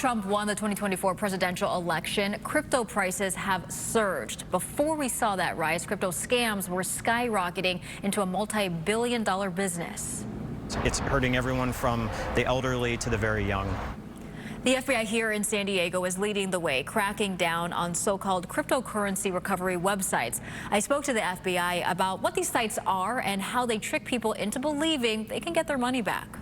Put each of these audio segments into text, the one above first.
Trump won the 2024 presidential election. Crypto prices have surged. Before we saw that rise, crypto scams were skyrocketing into a multi-billion-dollar business. It's hurting everyone from the elderly to the very young. The FBI here in San Diego is leading the way, cracking down on so-called cryptocurrency recovery websites. I spoke to the FBI about what these sites are and how they trick people into believing they can get their money back.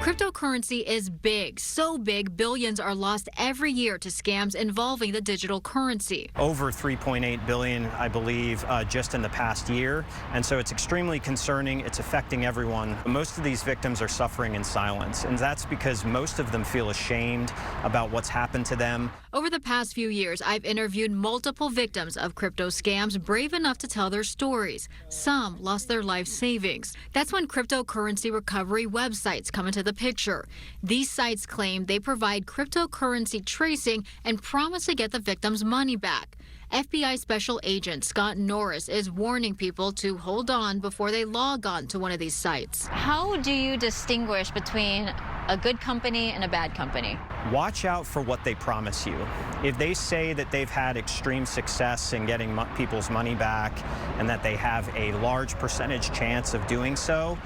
Cryptocurrency is big, so big billions are lost every year to scams involving the digital currency. Over 3.8 billion, I believe, just in the past year. And so it's extremely concerning. It's affecting everyone. Most of these victims are suffering in silence, and that's because most of them feel ashamed about what's happened to them. Over the past few years, I've interviewed multiple victims of crypto scams brave enough to tell their stories. Some lost their life savings. That's when cryptocurrency recovery websites come into the picture. These sites claim they provide cryptocurrency tracing and promise to get the victims' money back. FBI Special Agent Scott Norris is warning people to hold on before they log on to one of these sites. How do you distinguish between a good company and a bad company? Watch out for what they promise you. If they say that they've had extreme success in getting people's money back and that they have a large percentage chance of doing so,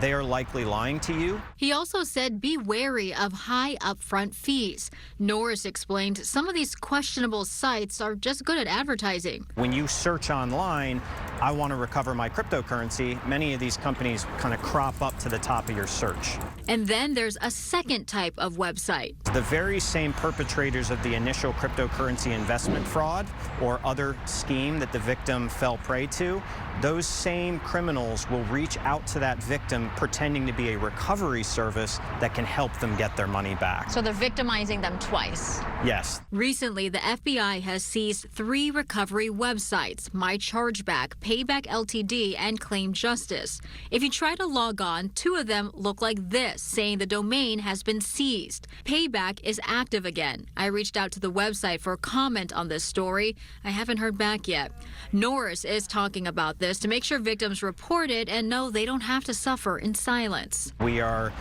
they are likely lying to you. He also said be wary of high upfront fees. Norris explained some of these questionable sites are just good at advertising. When you search online, I want to recover my cryptocurrency, many of these companies kind of crop up to the top of your search. And then there's a second type of website. The very same perpetrators of the initial cryptocurrency investment fraud or other scheme that the victim fell prey to, those same criminals will reach out to that victim pretending to be a recovery service that can help them get their money back. So they're victimizing them twice. Yes. Recently, the FBI has seized 3 recovery websites: My Chargeback, Payback Ltd, and Claim Justice. If you try to log on, 2 of them look like this, saying the domain has been seized. Payback is active again. I reached out to the website for a comment on this story. I haven't heard back yet. Norris is talking about this to make sure victims report it and know they don't have to suffer in silence. We are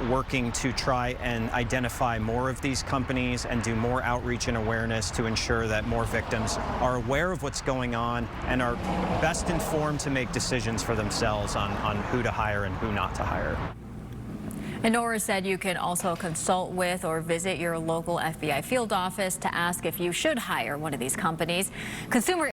working to try and identify more of these companies and do more outreach and awareness to ensure that more victims are aware of what's going on and are best informed to make decisions for themselves on who to hire and who not to hire. And Norris said you can also consult with or visit your local FBI field office to ask if you should hire one of these companies. Consumer